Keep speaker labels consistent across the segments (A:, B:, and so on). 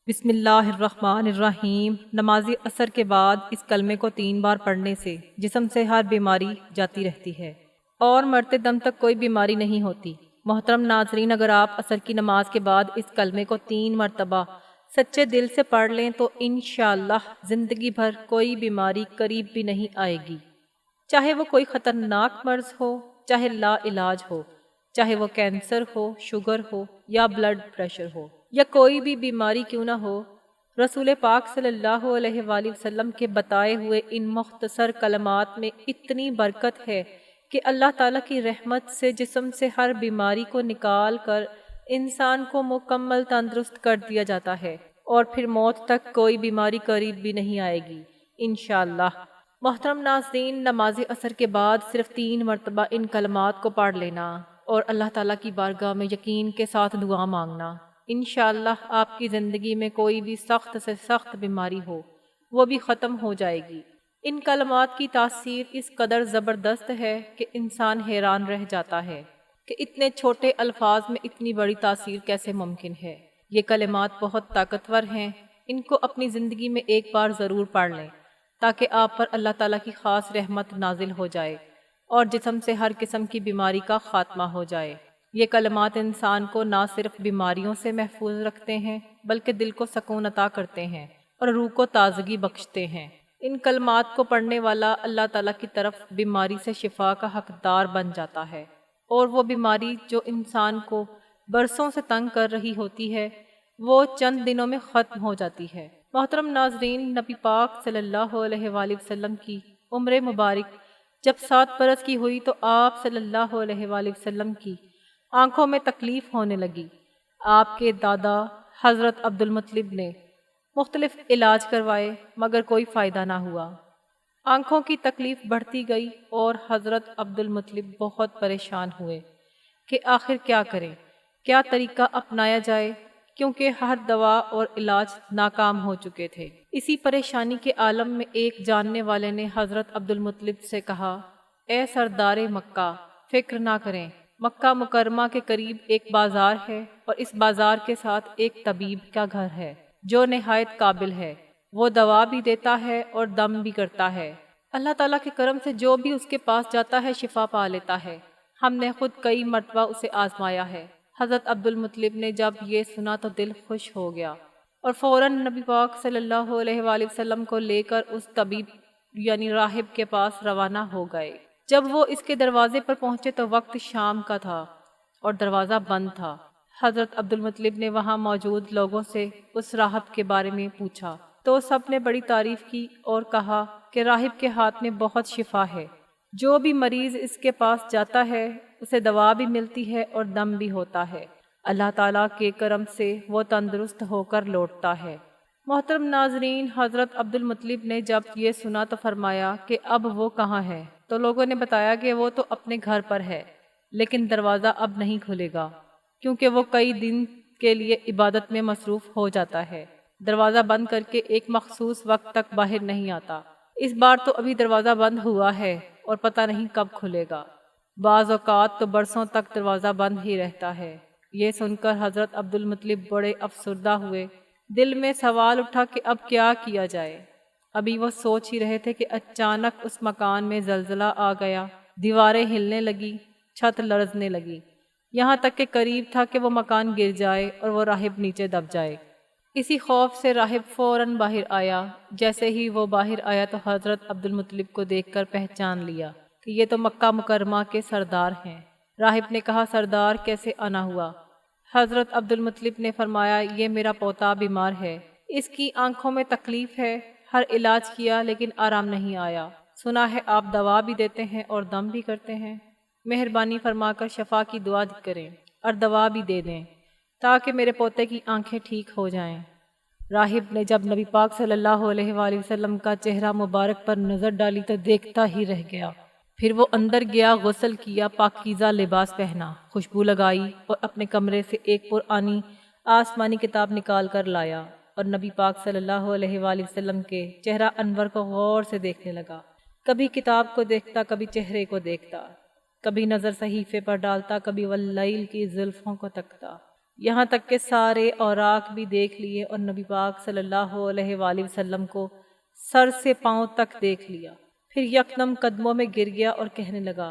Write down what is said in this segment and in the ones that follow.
A: بسم اللہ الرحمن الرحیم۔ نماز عصر کے بعد اس کلمے کو 3 بار پڑھنے سے جسم سے ہر بیماری جاتی رہتی ہے اور مرتے دم تک کوئی بیماری نہیں ہوتی۔ محترم ناظرین، اگر آپ عصر کی نماز کے بعد اس کلمے کو 3 مرتبہ سچے دل سے پڑھ لیں تو انشاءاللہ زندگی بھر کوئی بیماری قریب بھی نہیں آئے گی، چاہے وہ کوئی خطرناک مرض ہو، چاہے لا علاج ہو، چاہے وہ کینسر ہو، شوگر ہو یا بلڈ پریشر ہو یا کوئی بھی بیماری کیوں نہ ہو۔ رسول پاک صلی اللہ علیہ وآلہ وسلم کے بتائے ہوئے ان مختصر کلمات میں اتنی برکت ہے کہ اللہ تعالیٰ کی رحمت سے جسم سے ہر بیماری کو نکال کر انسان کو مکمل تندرست کر دیا جاتا ہے اور پھر موت تک کوئی بیماری قریب بھی نہیں آئے گی انشاءاللہ۔ محترم ناظرین، نماز عصر کے بعد صرف 3 مرتبہ ان کلمات کو پڑھ لینا اور اللہ تعالیٰ کی بارگاہ میں یقین کے ساتھ دعا مانگنا، انشاءاللہ آپ کی زندگی میں کوئی بھی سخت سے سخت بیماری ہو وہ بھی ختم ہو جائے گی۔ ان کلمات کی تاثیر اس قدر زبردست ہے کہ انسان حیران رہ جاتا ہے کہ اتنے چھوٹے الفاظ میں اتنی بڑی تاثیر کیسے ممکن ہے۔ یہ کلمات بہت طاقتور ہیں، ان کو اپنی زندگی میں ایک بار ضرور پڑھ لیں تاکہ آپ پر اللہ تعالیٰ کی خاص رحمت نازل ہو جائے اور جسم سے ہر قسم کی بیماری کا خاتمہ ہو جائے۔ یہ کلمات انسان کو نہ صرف بیماریوں سے محفوظ رکھتے ہیں بلکہ دل کو سکون عطا کرتے ہیں اور روح کو تازگی بخشتے ہیں۔ ان کلمات کو پڑھنے والا اللہ تعالیٰ کی طرف بیماری سے شفا کا حقدار بن جاتا ہے، اور وہ بیماری جو انسان کو برسوں سے تنگ کر رہی ہوتی ہے وہ چند دنوں میں ختم ہو جاتی ہے۔ محترم ناظرین، نبی پاک صلی اللہ علیہ وآلہ وسلم کی عمر مبارک جب 7 برس کی ہوئی تو آپ صلی اللہ علیہ وآلہ وسلم کی آنکھوں میں تکلیف ہونے لگی۔ آپ کے دادا حضرت عبد المطلب نے مختلف علاج کروائے مگر کوئی فائدہ نہ ہوا۔ آنکھوں کی تکلیف بڑھتی گئی اور حضرت عبد المطلب بہت پریشان ہوئے کہ آخر کیا کریں، کیا طریقہ اپنایا جائے، کیونکہ ہر دوا اور علاج ناکام ہو چکے تھے۔ اسی پریشانی کے عالم میں ایک جاننے والے نے حضرت عبد المطلب سے کہا، اے سردار مکہ، فکر نہ کریں، مکہ مکرمہ کے قریب ایک بازار ہے اور اس بازار کے ساتھ ایک طبیب کا گھر ہے جو نہایت قابل ہے، وہ دوا بھی دیتا ہے اور دم بھی کرتا ہے۔ اللہ تعالیٰ کے کرم سے جو بھی اس کے پاس جاتا ہے شفا پا لیتا ہے، ہم نے خود کئی مرتبہ اسے آزمایا ہے۔ حضرت عبد المطلب نے جب یہ سنا تو دل خوش ہو گیا اور فوراً نبی پاک صلی اللہ علیہ وآلہ وسلم کو لے کر اس طبیب یعنی راہب کے پاس روانہ ہو گئے۔ جب وہ اس کے دروازے پر پہنچے تو وقت شام کا تھا اور دروازہ بند تھا۔ حضرت عبد المطلب نے وہاں موجود لوگوں سے اس راہب کے بارے میں پوچھا تو سب نے بڑی تعریف کی اور کہا کہ راہب کے ہاتھ میں بہت شفا ہے، جو بھی مریض اس کے پاس جاتا ہے اسے دوا بھی ملتی ہے اور دم بھی ہوتا ہے، اللہ تعالیٰ کے کرم سے وہ تندرست ہو کر لوٹتا ہے۔ محترم ناظرین، حضرت عبد المطلب نے جب یہ سنا تو فرمایا کہ اب وہ کہاں ہے؟ تو لوگوں نے بتایا کہ وہ تو اپنے گھر پر ہے لیکن دروازہ اب نہیں کھلے گا کیونکہ وہ کئی دن کے لیے عبادت میں مصروف ہو جاتا ہے، دروازہ بند کر کے ایک مخصوص وقت تک باہر نہیں آتا۔ اس بار تو ابھی دروازہ بند ہوا ہے اور پتہ نہیں کب کھلے گا، بعض اوقات تو برسوں تک دروازہ بند ہی رہتا ہے۔ یہ سن کر حضرت عبد المطلب بڑے افسردہ ہوئے، دل میں سوال اٹھا کہ اب کیا کیا جائے۔ ابھی وہ سوچ ہی رہے تھے کہ اچانک اس مکان میں زلزلہ آ گیا، دیواریں ہلنے لگی، چھت لرزنے لگی، یہاں تک کہ قریب تھا کہ وہ مکان گر جائے اور وہ راہب نیچے دب جائے۔ اسی خوف سے راہب فوراً باہر آیا۔ جیسے ہی وہ باہر آیا تو حضرت عبد المطلب کو دیکھ کر پہچان لیا کہ یہ تو مکہ مکرمہ کے سردار ہیں۔ راہب نے کہا، سردار کیسے آنا ہوا؟ حضرت عبد المطلب نے فرمایا، یہ میرا پوتا بیمار ہے، اس کی آنکھوں میں تکلیف ہے، ہر علاج کیا لیکن آرام نہیں آیا، سنا ہے آپ دوا بھی دیتے ہیں اور دم بھی کرتے ہیں، مہربانی فرما کر شفا کی دعا کریں اور دوا بھی دے دیں تاکہ میرے پوتے کی آنکھیں ٹھیک ہو جائیں۔ راہب نے جب نبی پاک صلی اللہ علیہ وآلہ وسلم کا چہرہ مبارک پر نظر ڈالی تو دیکھتا ہی رہ گیا۔ پھر وہ اندر گیا، غسل کیا، پاکیزہ لباس پہنا، خوشبو لگائی اور اپنے کمرے سے ایک قرآنی آسمانی کتاب نکال کر لایا اور نبی پاک صلی اللہ علیہ وآلہ وسلم کے چہرہ انور کو غور سے دیکھنے لگا۔ کبھی کتاب کو دیکھتا، کبھی چہرے کو دیکھتا، کبھی نظر صحیفے پر ڈالتا، کبھی واللیل کی زلفوں کو تکتا۔ یہاں تک کہ سارے اوراق بھی دیکھ لیے اور نبی پاک صلی اللہ علیہ وآلہ وسلم کو سر سے پاؤں تک دیکھ لیا۔ پھر یکدم قدموں میں گر گیا اور کہنے لگا،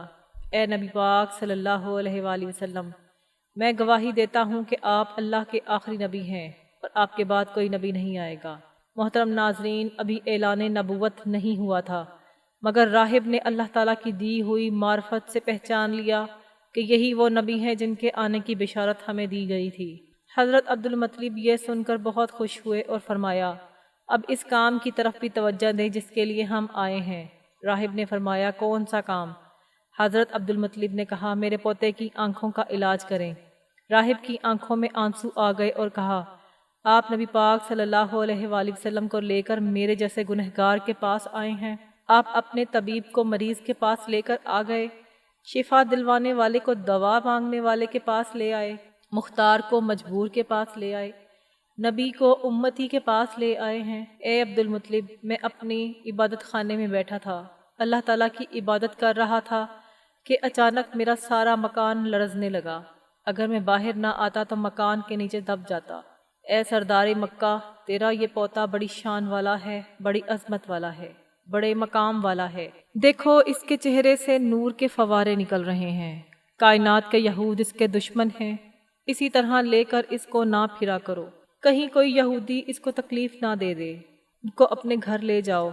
A: اے نبی پاک صلی اللہ علیہ وآلہ وسلم، میں گواہی دیتا ہوں کہ آپ اللہ کے آخری نبی ہیں اور آپ کے بعد کوئی نبی نہیں آئے گا۔ محترم ناظرین، ابھی اعلان نبوت نہیں ہوا تھا، مگر راہب نے اللہ تعالیٰ کی دی ہوئی معرفت سے پہچان لیا کہ یہی وہ نبی ہیں جن کے آنے کی بشارت ہمیں دی گئی تھی۔ حضرت عبد المطلب یہ سن کر بہت خوش ہوئے اور فرمایا، اب اس کام کی طرف بھی توجہ دیں جس کے لیے ہم آئے ہیں۔ راہب نے فرمایا، کون سا کام؟ حضرت عبد المطلب نے کہا، میرے پوتے کی آنکھوں کا علاج کریں۔ راہب کی آنکھوں میں آنسو آ گئے اور کہا، آپ نبی پاک صلی اللہ علیہ وآلہ وسلم کو لے کر میرے جیسے گنہگار کے پاس آئے ہیں؟ آپ اپنے طبیب کو مریض کے پاس لے کر آ گئے، شفا دلوانے والے کو دوا مانگنے والے کے پاس لے آئے، مختار کو مجبور کے پاس لے آئے، نبی کو امتی کے پاس لے آئے ہیں۔ اے عبد المطلب، میں اپنی عبادت خانے میں بیٹھا تھا، اللہ تعالیٰ کی عبادت کر رہا تھا کہ اچانک میرا سارا مکان لرزنے لگا۔ اگر میں باہر نہ آتا تو مکان کے نیچے دب جاتا۔ اے سردار مکہ، تیرا یہ پوتا بڑی شان والا ہے، بڑی عظمت والا ہے، بڑے مقام والا ہے۔ دیکھو اس کے چہرے سے نور کے فوارے نکل رہے ہیں۔ کائنات کے یہود اس کے دشمن ہیں، اسی طرح لے کر اس کو نہ پھرا کرو، کہیں کوئی یہودی اس کو تکلیف نہ دے دے، ان کو اپنے گھر لے جاؤ۔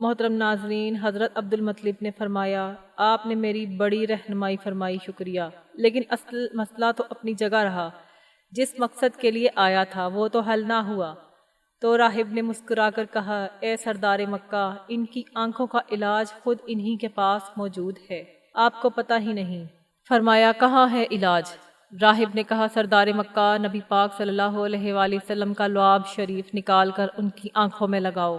A: محترم ناظرین، حضرت عبد المطلب نے فرمایا، آپ نے میری بڑی رہنمائی فرمائی، شکریہ، لیکن اصل مسئلہ تو اپنی جگہ رہا، جس مقصد کے لیے آیا تھا وہ تو حل نہ ہوا۔ تو راہب نے مسکرا کر کہا، اے سردار مکہ، ان کی آنکھوں کا علاج خود انہی کے پاس موجود ہے، آپ کو پتہ ہی نہیں۔ فرمایا، کہاں ہے علاج؟ راہب نے کہا، سردار مکہ، نبی پاک صلی اللہ علیہ وآلہ وسلم کا لعاب شریف نکال کر ان کی آنکھوں میں لگاؤ،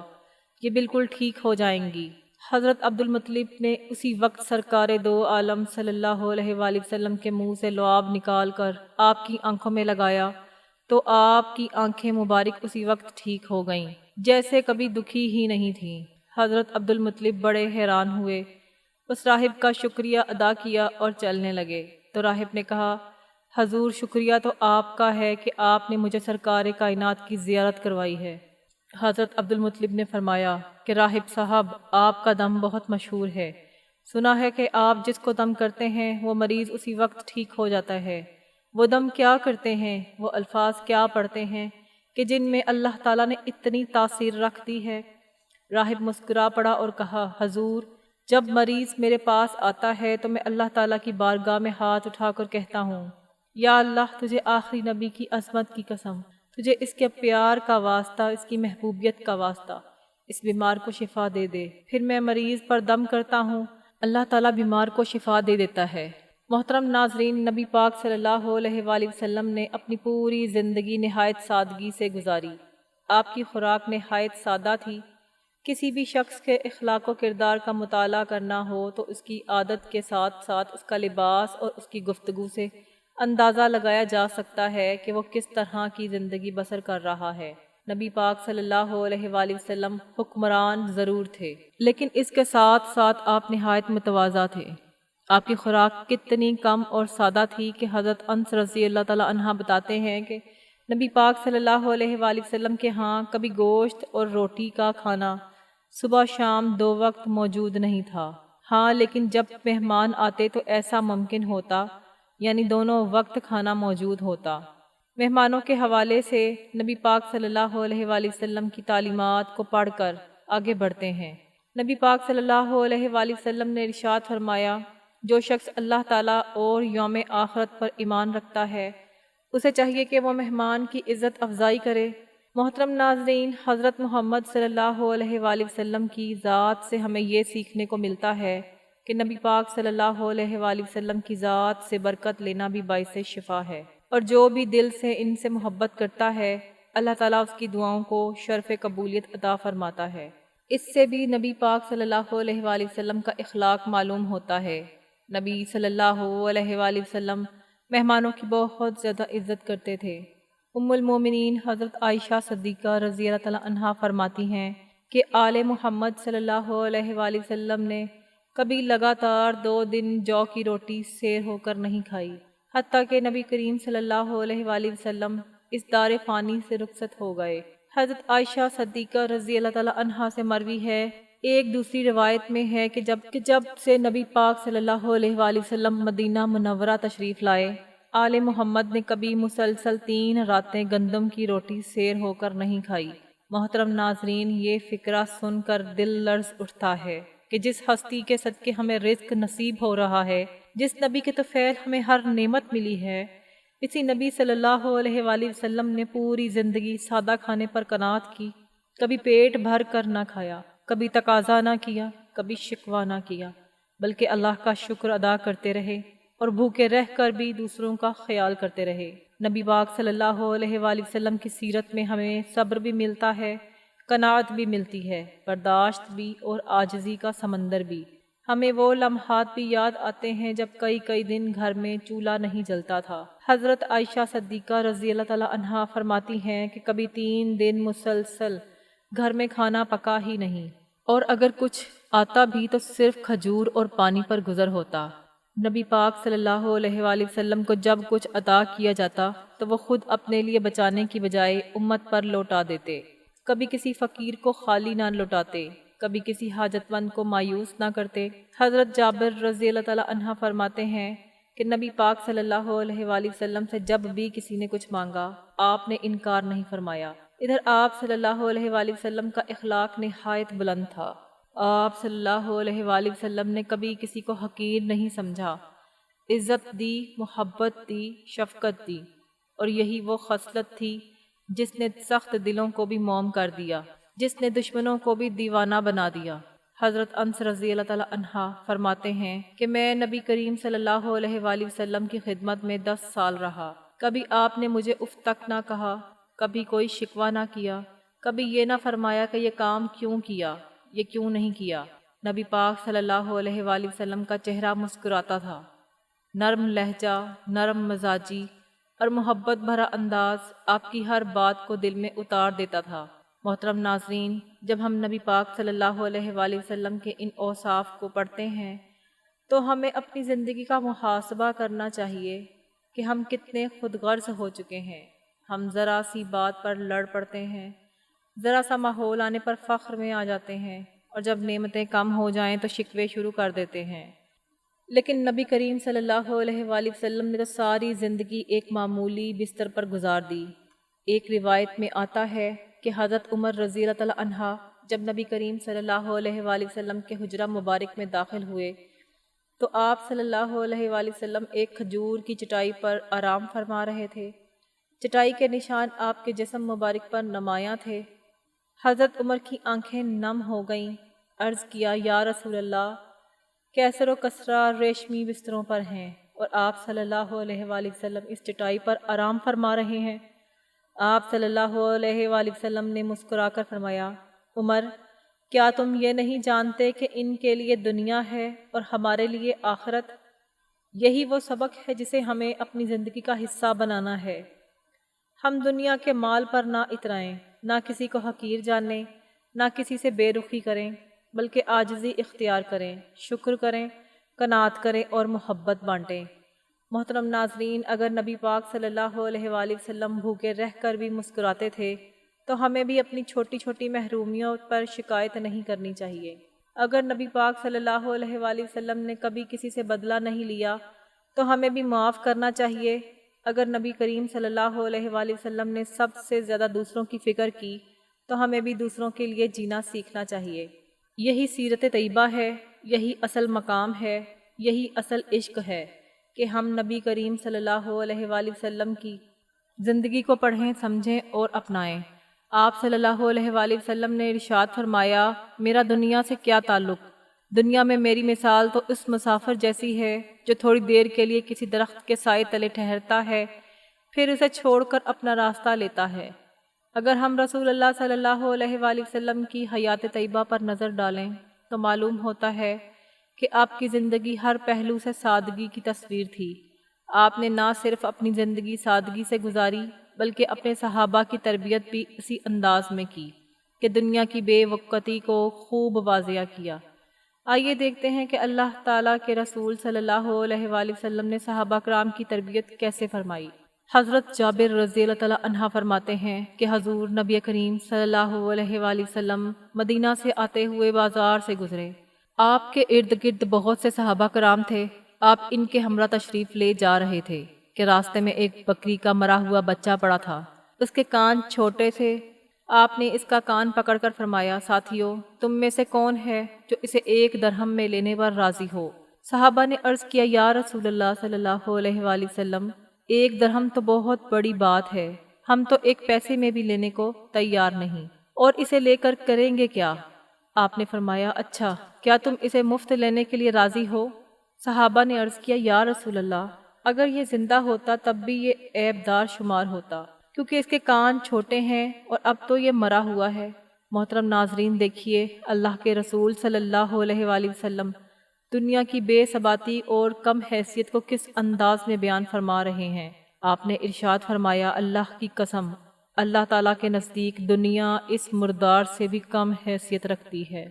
A: یہ بالکل ٹھیک ہو جائیں گی۔ حضرت عبد المطلب نے اسی وقت سرکار دو عالم صلی اللہ علیہ وآلہ وسلم کے منہ سے لعاب نکال کر آپ کی آنکھوں میں لگایا تو آپ کی آنکھیں مبارک اسی وقت ٹھیک ہو گئیں، جیسے کبھی دکھی ہی نہیں تھیں۔ حضرت عبد المطلب بڑے حیران ہوئے، اس راہب کا شکریہ ادا کیا اور چلنے لگے۔ تو راہب نے کہا، حضور، شکریہ تو آپ کا ہے کہ آپ نے مجھے سرکار کائنات کی زیارت کروائی ہے۔ حضرت عبد المطلب نے فرمایا کہ راہب صاحب، آپ کا دم بہت مشہور ہے، سنا ہے کہ آپ جس کو دم کرتے ہیں وہ مریض اسی وقت ٹھیک ہو جاتا ہے۔ وہ دم کیا کرتے ہیں، وہ الفاظ کیا پڑھتے ہیں کہ جن میں اللہ تعالیٰ نے اتنی تاثیر رکھ دی ہے؟ راہب مسکرا پڑا اور کہا، حضور، جب مریض میرے پاس آتا ہے تو میں اللہ تعالیٰ کی بارگاہ میں ہاتھ اٹھا کر کہتا ہوں، یا اللہ، تجھے آخری نبی کی عظمت کی قسم، تجھے اس کے پیار کا واسطہ، اس کی محبوبیت کا واسطہ، اس بیمار کو شفا دے دے۔ پھر میں مریض پر دم کرتا ہوں، اللہ تعالیٰ بیمار کو شفا دے دیتا ہے۔ محترم ناظرین، نبی پاک صلی اللہ علیہ وآلہ وسلم نے اپنی پوری زندگی نہایت سادگی سے گزاری۔ آپ کی خوراک نہایت سادہ تھی۔ کسی بھی شخص کے اخلاق و کردار کا مطالعہ کرنا ہو تو اس کی عادت کے ساتھ ساتھ اس کا لباس اور اس کی گفتگو سے اندازہ لگایا جا سکتا ہے کہ وہ کس طرح کی زندگی بسر کر رہا ہے۔ نبی پاک صلی اللہ علیہ وآلہ وسلم حکمران ضرور تھے، لیکن اس کے ساتھ ساتھ آپ نہایت متواضع تھے۔ آپ کی خوراک کتنی کم اور سادہ تھی کہ حضرت انس رضی اللہ تعالیٰ عنہ بتاتے ہیں کہ نبی پاک صلی اللہ علیہ وآلہ وسلم کے ہاں کبھی گوشت اور روٹی کا کھانا صبح شام 2 وقت موجود نہیں تھا۔ ہاں، لیکن جب مہمان آتے تو ایسا ممکن ہوتا، یعنی دونوں وقت کھانا موجود ہوتا۔ مہمانوں کے حوالے سے نبی پاک صلی اللہ علیہ وآلہ وسلم کی تعلیمات کو پڑھ کر آگے بڑھتے ہیں۔ نبی پاک صلی اللہ علیہ وآلہ وسلم نے ارشاد فرمایا، جو شخص اللہ تعالیٰ اور یوم آخرت پر ایمان رکھتا ہے اسے چاہیے کہ وہ مہمان کی عزت افزائی کرے۔ محترم ناظرین، حضرت محمد صلی اللہ علیہ وآلہ وسلم کی ذات سے ہمیں یہ سیکھنے کو ملتا ہے کہ نبی پاک صلی اللہ علیہ وآلہ وسلم کی ذات سے برکت لینا بھی باعث شفا ہے، اور جو بھی دل سے ان سے محبت کرتا ہے اللہ تعالیٰ اس کی دعاؤں کو شرف قبولیت عطا فرماتا ہے۔ اس سے بھی نبی پاک صلی اللہ علیہ وآلہ وسلم کا اخلاق معلوم ہوتا ہے۔ نبی صلی اللہ علیہ وآلہ وسلم مہمانوں کی بہت زیادہ عزت کرتے تھے۔ ام المومنین حضرت عائشہ صدیقہ رضی اللہ تعالیٰ عنہا فرماتی ہیں کہ آل محمد صلی اللہ علیہ وآلہ وسلم نے کبھی لگاتار 2 دن جو کی روٹی سیر ہو کر نہیں کھائی۔ حتیٰ کہ نبی کریم صلی اللہ علیہ وآلہ وسلم اس دار فانی سے رخصت ہو گئے۔ حضرت عائشہ صدیقہ رضی اللہ تعالیٰ عنہا سے مروی ہے، ایک دوسری روایت میں ہے کہ جب سے نبی پاک صلی اللہ علیہ وآلہ وسلم مدینہ منورہ تشریف لائے، آل محمد نے کبھی مسلسل 3 راتیں گندم کی روٹی سیر ہو کر نہیں کھائی۔ محترم ناظرین، یہ فکرہ سن کر دل لرز اٹھتا ہے کہ جس ہستی کے صدقے ہمیں رزق نصیب ہو رہا ہے، جس نبی کے طفیل ہمیں ہر نعمت ملی ہے، اسی نبی صلی اللہ علیہ وآلہ وسلم نے پوری زندگی سادہ کھانے پر قناعت کی، کبھی پیٹ بھر کر نہ کھایا، کبھی تقاضا نہ کیا، کبھی شکوہ نہ کیا، بلکہ اللہ کا شکر ادا کرتے رہے اور بھوکے رہ کر بھی دوسروں کا خیال کرتے رہے۔ نبی پاک صلی اللہ علیہ وآلہ وسلم کی سیرت میں ہمیں صبر بھی ملتا ہے، قناعت بھی ملتی ہے، برداشت بھی اور عاجزی کا سمندر بھی۔ ہمیں وہ لمحات بھی یاد آتے ہیں جب کئی دن گھر میں چولہا نہیں جلتا تھا۔ حضرت عائشہ صدیقہ رضی اللہ تعالیٰ عنہا فرماتی ہیں کہ کبھی 3 دن مسلسل گھر میں کھانا پکا ہی نہیں، اور اگر کچھ آتا بھی تو صرف کھجور اور پانی پر گزر ہوتا۔ نبی پاک صلی اللہ علیہ وآلہ وسلم کو جب کچھ عطا کیا جاتا تو وہ خود اپنے لیے بچانے کی بجائے امت پر لوٹا دیتے، کبھی کسی فقیر کو خالی نہ لوٹاتے، کبھی کسی حاجت مند کو مایوس نہ کرتے۔ حضرت جابر رضی اللہ تعالیٰ عنہ فرماتے ہیں کہ نبی پاک صلی اللہ علیہ وآلہ وسلم سے جب بھی کسی نے کچھ مانگا، آپ نے انکار نہیں فرمایا۔ ادھر آپ صلی اللہ علیہ وآلہ وسلم کا اخلاق نہایت بلند تھا۔ آپ صلی اللہ علیہ وآلہ وسلم نے کبھی کسی کو حقیر نہیں سمجھا، عزت دی، محبت دی، شفقت دی، اور یہی وہ خصلت تھی جس نے سخت دلوں کو بھی موم کر دیا، جس نے دشمنوں کو بھی دیوانہ بنا دیا۔ حضرت انس رضی اللہ تعالیٰ عنہ فرماتے ہیں کہ میں نبی کریم صلی اللہ علیہ وآلہ وسلم کی خدمت میں 10 سال رہا، کبھی آپ نے مجھے اف تک نہ کہا، کبھی کوئی شکوہ نہ کیا، کبھی یہ نہ فرمایا کہ یہ کام کیوں کیا، یہ کیوں نہیں کیا۔ نبی پاک صلی اللہ علیہ وآلہ وسلم کا چہرہ مسکراتا تھا، نرم لہجہ، نرم مزاجی اور محبت بھرا انداز آپ کی ہر بات کو دل میں اتار دیتا تھا۔ محترم ناظرین، جب ہم نبی پاک صلی اللہ علیہ وآلہ وسلم کے ان اوصاف کو پڑھتے ہیں تو ہمیں اپنی زندگی کا محاسبہ کرنا چاہیے کہ ہم کتنے خود غرض ہو چکے ہیں۔ ہم ذرا سی بات پر لڑ پڑتے ہیں، ذرا سا ماحول آنے پر فخر میں آ جاتے ہیں، اور جب نعمتیں کم ہو جائیں تو شکوے شروع کر دیتے ہیں۔ لیکن نبی کریم صلی اللہ علیہ وآلہ وسلم نے تو ساری زندگی ایک معمولی بستر پر گزار دی۔ ایک روایت میں آتا ہے کہ حضرت عمر رضی اللہ تعالیٰ عنہ جب نبی کریم صلی اللہ علیہ وآلہ وسلم کے حجرہ مبارک میں داخل ہوئے تو آپ صلی اللہ علیہ وآلہ وسلم ایک کھجور کی چٹائی پر آرام فرما رہے تھے۔ چٹائی کے نشان آپ کے جسم مبارک پر نمایاں تھے۔ حضرت عمر کی آنکھیں نم ہو گئیں۔ عرض کیا، یا رسول اللہ، کیسر و کسرا ریشمی بستروں پر ہیں اور آپ صلی اللہ علیہ وآلہ وسلم اس چٹائی پر آرام فرما رہے ہیں۔ آپ صلی اللہ علیہ وآلہ وسلم نے مسکرا کر فرمایا، عمر، کیا تم یہ نہیں جانتے کہ ان کے لیے دنیا ہے اور ہمارے لیے آخرت؟ یہی وہ سبق ہے جسے ہمیں اپنی زندگی کا حصہ بنانا ہے۔ ہم دنیا کے مال پر نہ اترائیں، نہ کسی کو حقیر جانیں، نہ کسی سے بے رخی کریں، بلکہ عاجزی اختیار کریں، شکر کریں، قناعت کریں اور محبت بانٹیں۔ محترم ناظرین، اگر نبی پاک صلی اللہ علیہ وآلہ وسلم بھوکے رہ کر بھی مسکراتے تھے تو ہمیں بھی اپنی چھوٹی چھوٹی محرومیوں پر شکایت نہیں کرنی چاہیے۔ اگر نبی پاک صلی اللہ علیہ وآلہ وسلم نے کبھی کسی سے بدلہ نہیں لیا تو ہمیں بھی معاف کرنا چاہیے۔ اگر نبی کریم صلی اللہ علیہ وآلہ وسلم نے سب سے زیادہ دوسروں کی فکر کی تو ہمیں بھی دوسروں کے لیے جینا سیکھنا چاہیے۔ یہی سیرت طیبہ ہے، یہی اصل مقام ہے، یہی اصل عشق ہے کہ ہم نبی کریم صلی اللہ علیہ وآلہ وسلم کی زندگی کو پڑھیں، سمجھیں اور اپنائیں۔ آپ صلی اللہ علیہ وآلہ وسلم نے ارشاد فرمایا، میرا دنیا سے کیا تعلق؟ دنیا میں میری مثال تو اس مسافر جیسی ہے جو تھوڑی دیر کے لیے کسی درخت کے سائے تلے ٹھہرتا ہے، پھر اسے چھوڑ کر اپنا راستہ لیتا ہے۔ اگر ہم رسول اللہ صلی اللہ علیہ وآلہ وسلم کی حیات طیبہ پر نظر ڈالیں تو معلوم ہوتا ہے کہ آپ کی زندگی ہر پہلو سے سادگی کی تصویر تھی۔ آپ نے نہ صرف اپنی زندگی سادگی سے گزاری بلکہ اپنے صحابہ کی تربیت بھی اسی انداز میں کی کہ دنیا کی بے وقتی کو خوب واضح کیا۔ آئیے دیکھتے ہیں کہ اللہ تعالیٰ کے رسول صلی اللہ علیہ وآلہ وسلم نے صحابہ کرام کی تربیت کیسے فرمائی۔ حضرت جابر رضی اللہ تعالیٰ عنہ فرماتے ہیں کہ حضور نبی کریم صلی اللہ علیہ وآلہ وسلم مدینہ سے آتے ہوئے بازار سے گزرے۔ آپ کے ارد گرد بہت سے صحابہ کرام تھے۔ آپ ان کے ہمراہ تشریف لے جا رہے تھے کہ راستے میں ایک بکری کا مرا ہوا بچہ پڑا تھا۔ اس کے کان چھوٹے تھے۔ آپ نے اس کا کان پکڑ کر فرمایا، ساتھیو، تم میں سے کون ہے جو اسے 1 درہم میں لینے پر راضی ہو؟ صحابہ نے عرض کیا، یا رسول اللہ صلی اللہ علیہ وآلہ وسلم، 1 درہم تو بہت بڑی بات ہے، ہم تو 1 پیسے میں بھی لینے کو تیار نہیں، اور اسے لے کر کریں گے کیا؟ آپ نے فرمایا، اچھا، کیا تم اسے مفت لینے کے لیے راضی ہو؟ صحابہ نے عرض کیا، یا رسول اللہ، اگر یہ زندہ ہوتا تب بھی یہ عیب دار شمار ہوتا، کیونکہ اس کے کان چھوٹے ہیں اور اب تو یہ مرا ہوا ہے۔ محترم ناظرین، دیکھیے اللہ کے رسول صلی اللہ علیہ وآلہ وسلم دنیا کی بے ثباتی اور کم حیثیت کو کس انداز میں بیان فرما رہے ہیں۔ آپ نے ارشاد فرمایا، اللہ کی قسم، اللہ تعالیٰ کے نزدیک دنیا اس مردار سے بھی کم حیثیت رکھتی ہے۔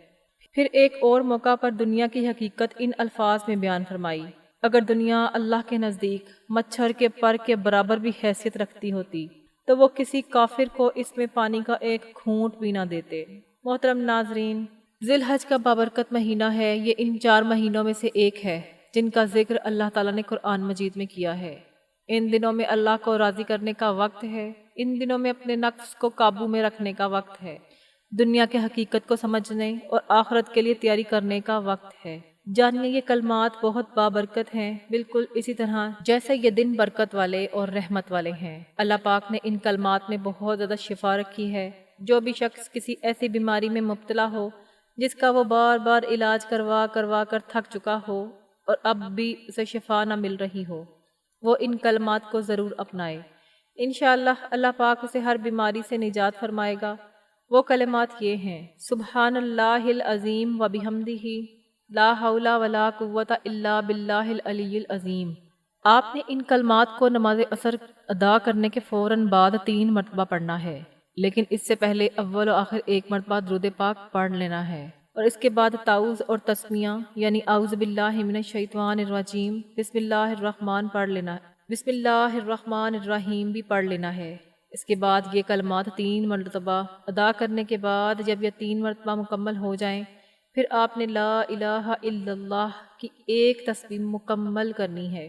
A: پھر ایک اور موقع پر دنیا کی حقیقت ان الفاظ میں بیان فرمائی، اگر دنیا اللہ کے نزدیک مچھر کے پر کے برابر بھی حیثیت رکھتی ہوتی تو وہ کسی کافر کو اس میں پانی کا ایک گھونٹ بھی نہ دیتے۔ محترم ناظرین، ذی الحج کا بابرکت مہینہ ہے۔ یہ ان 4 مہینوں میں سے ایک ہے جن کا ذکر اللہ تعالیٰ نے قرآن مجید میں کیا ہے۔ ان دنوں میں اللہ کو راضی کرنے کا وقت ہے۔ ان دنوں میں اپنے نفس کو قابو میں رکھنے کا وقت ہے، دنیا کے حقیقت کو سمجھنے اور آخرت کے لیے تیاری کرنے کا وقت ہے۔ جانیے، یہ کلمات بہت بابرکت ہیں، بالکل اسی طرح جیسے یہ دن برکت والے اور رحمت والے ہیں۔ اللہ پاک نے ان کلمات میں بہت زیادہ شفا رکھی ہے۔ جو بھی شخص کسی ایسی بیماری میں مبتلا ہو جس کا وہ بار بار علاج کروا کر تھک چکا ہو اور اب بھی اسے شفا نہ مل رہی ہو، وہ ان کلمات کو ضرور اپنائے۔ انشاءاللہ اللہ پاک اسے ہر بیماری سے نجات فرمائے گا۔ وہ کلمات یہ ہیں، سبحان اللہ العظیم و بحمدہ، لا حول ولا قوۃ الا باللہ العلی العظیم۔ آپ نے ان کلمات کو نماز عصر ادا کرنے کے فوراً بعد 3 مرتبہ پڑھنا ہے، لیکن اس سے پہلے اول و آخر 1 مرتبہ درود پاک پڑھ لینا ہے، اور اس کے بعد تعوذ اور تسمیہ یعنی اعوذ باللہ من الشیطان الرجیم، بسم اللہ الرحمن پڑھ لینا ہے، بسم اللہ الرحمن الرحیم بھی پڑھ لینا ہے۔ اس کے بعد یہ کلمات 3 مرتبہ ادا کرنے کے بعد جب یہ 3 مرتبہ مکمل ہو جائیں، پھر آپ نے لا الہ الا اللہ کی 1 تسبیح مکمل کرنی ہے،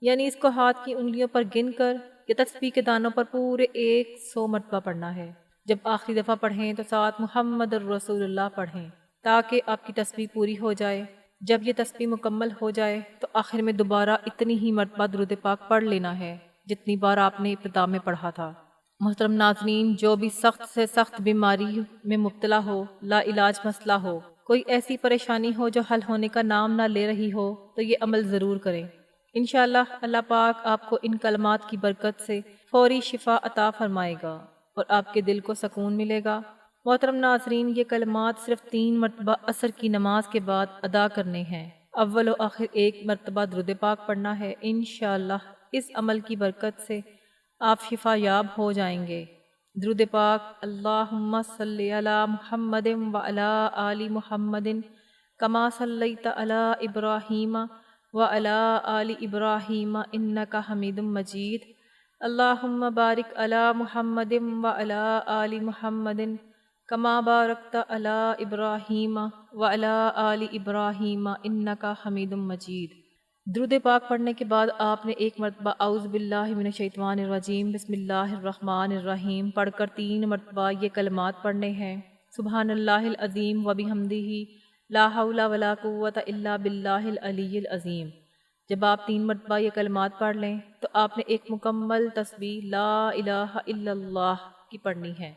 A: یعنی اس کو ہاتھ کی انگلیوں پر گن کر یا تسبیح کے دانوں پر پورے 100 مرتبہ پڑھنا ہے۔ جب آخری دفعہ پڑھیں تو ساتھ محمد الرسول اللہ پڑھیں تاکہ آپ کی تسبیح پوری ہو جائے۔ جب یہ تسبیح مکمل ہو جائے تو آخر میں دوبارہ اتنی ہی مرتبہ درود پاک پڑھ لینا ہے جتنی بار آپ نے ابتدا میں پڑھا تھا۔ محترم ناظرین، جو بھی سخت سے سخت بیماری میں مبتلا ہو، لا علاج مسئلہ ہو، کوئی ایسی پریشانی ہو جو حل ہونے کا نام نہ لے رہی ہو، تو یہ عمل ضرور کریں۔ انشاءاللہ اللہ پاک آپ کو ان کلمات کی برکت سے فوری شفا عطا فرمائے گا اور آپ کے دل کو سکون ملے گا۔ محترم ناظرین، یہ کلمات صرف 3 مرتبہ عصر کی نماز کے بعد ادا کرنے ہیں۔ اول و آخر 1 مرتبہ درود پاک پڑھنا ہے۔ انشاءاللہ اس عمل کی برکت سے آپ شفا یاب ہو جائیں گے۔ درود پاک، اللہم صلی علی محمد وعلی آل محمد کما صلیت علی ابراہیم وعلی آل ابراہیم انک حمید مجید، اللہم بارک علی محمد وعلی آل محمد کما بارکت علی ابراہیم وعلی آل ابراہیم انک حمید مجید۔ درود پاک پڑھنے کے بعد آپ نے 1 مرتبہ اعوذ باللہ من الشیطان الرجیم بسم اللہ الرحمن الرحیم پڑھ کر 3 مرتبہ یہ کلمات پڑھنے ہیں، سبحان اللہ العظیم و بحمدہ، لا حول ولا قوۃ الا باللہ العلی العظیم۔ جب آپ 3 مرتبہ یہ کلمات پڑھ لیں تو آپ نے ایک مکمل تسبیح لا الہ الا اللہ کی پڑھنی ہے۔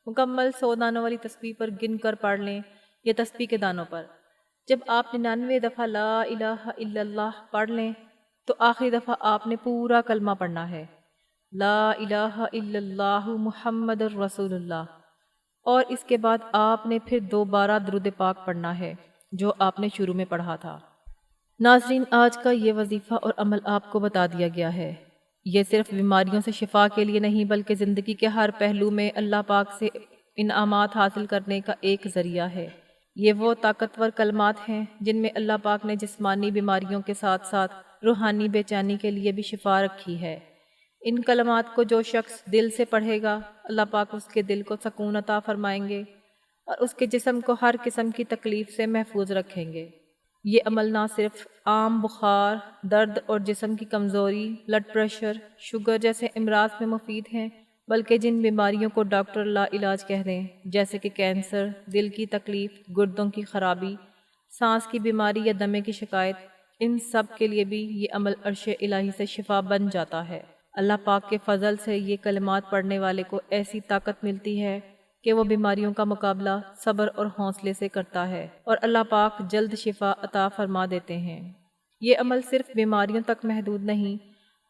A: مکمل 100 دانوں والی تسبیح پر گن کر پڑھ لیں، یہ تسبیح کے دانوں پر۔ جب آپ 99 دفعہ لا الہ الا اللہ پڑھ لیں تو آخری دفعہ آپ نے پورا کلمہ پڑھنا ہے، لا الہ الا اللہ محمد الرسول اللہ، اور اس کے بعد آپ نے پھر دوبارہ درود پاک پڑھنا ہے جو آپ نے شروع میں پڑھا تھا۔ ناظرین، آج کا یہ وظیفہ اور عمل آپ کو بتا دیا گیا ہے۔ یہ صرف بیماریوں سے شفا کے لیے نہیں بلکہ زندگی کے ہر پہلو میں اللہ پاک سے انعامات حاصل کرنے کا ایک ذریعہ ہے۔ یہ وہ طاقتور کلمات ہیں جن میں اللہ پاک نے جسمانی بیماریوں کے ساتھ ساتھ روحانی بے چینی کے لیے بھی شفا رکھی ہے۔ ان کلمات کو جو شخص دل سے پڑھے گا، اللہ پاک اس کے دل کو سکون عطا فرمائیں گے اور اس کے جسم کو ہر قسم کی تکلیف سے محفوظ رکھیں گے۔ یہ عمل نہ صرف عام بخار، درد اور جسم کی کمزوری، بلڈ پریشر، شوگر جیسے امراض میں مفید ہیں، بلکہ جن بیماریوں کو ڈاکٹر لا علاج کہہ دیں، جیسے کہ کینسر، دل کی تکلیف، گردوں کی خرابی، سانس کی بیماری یا دمے کی شکایت، ان سب کے لیے بھی یہ عمل عرش الہی سے شفا بن جاتا ہے۔ اللہ پاک کے فضل سے یہ کلمات پڑھنے والے کو ایسی طاقت ملتی ہے کہ وہ بیماریوں کا مقابلہ صبر اور حوصلے سے کرتا ہے اور اللہ پاک جلد شفا عطا فرما دیتے ہیں۔ یہ عمل صرف بیماریوں تک محدود نہیں،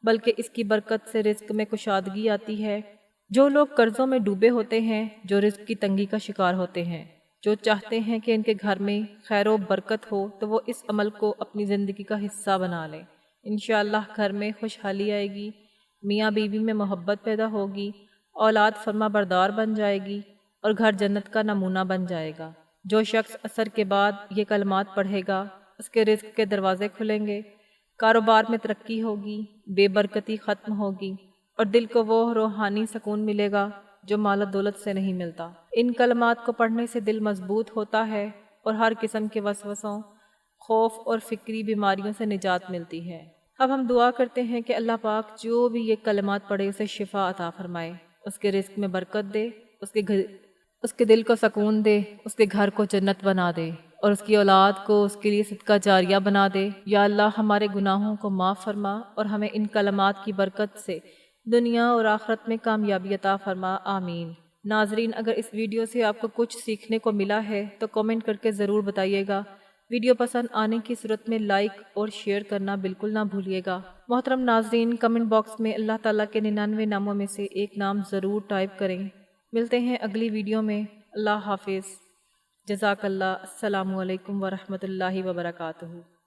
A: بلکہ اس کی برکت سے رزق میں کشادگی آتی ہے۔ جو لوگ قرضوں میں ڈوبے ہوتے ہیں، جو رزق کی تنگی کا شکار ہوتے ہیں، جو چاہتے ہیں کہ ان کے گھر میں خیر و برکت ہو، تو وہ اس عمل کو اپنی زندگی کا حصہ بنا لیں۔ انشاءاللہ گھر میں خوشحالی آئے گی، میاں بیوی میں محبت پیدا ہوگی، اولاد فرما بردار بن جائے گی اور گھر جنت کا نمونہ بن جائے گا۔ جو شخص عصر کے بعد یہ کلمات پڑھے گا، اس کے رزق کے دروازے کھلیں گے، کاروبار میں ترقی ہوگی، بے برکتی ختم ہوگی اور دل کو وہ روحانی سکون ملے گا جو مال و دولت سے نہیں ملتا۔ ان کلمات کو پڑھنے سے دل مضبوط ہوتا ہے اور ہر قسم کے وسوسوں، خوف اور فکری بیماریوں سے نجات ملتی ہے۔ اب ہم دعا کرتے ہیں کہ اللہ پاک جو بھی یہ کلمات پڑھے اسے شفا عطا فرمائے، اس کے رزق میں برکت دے، اس کے دل کو سکون دے، اس کے گھر کو جنت بنا دے اور اس کی اولاد کو اس کے لیے صدقہ جاریہ بنا دے۔ یا اللہ ہمارے گناہوں کو معاف فرما اور ہمیں ان کلمات کی برکت سے دنیا اور آخرت میں کامیابی عطا فرما، آمین۔ ناظرین، اگر اس ویڈیو سے آپ کو کچھ سیکھنے کو ملا ہے تو کامنٹ کر کے ضرور بتائیے گا۔ ویڈیو پسند آنے کی صورت میں لائک اور شیئر کرنا بالکل نہ بھولیے گا۔ محترم ناظرین، کمنٹ باکس میں اللہ تعالیٰ کے 99 ناموں میں سے ایک نام ضرور ٹائپ کریں۔ ملتے ہیں اگلی ویڈیو میں۔ اللہ حافظ۔ جزاک اللہ۔ السلام علیکم ورحمۃ اللہ وبرکاتہ۔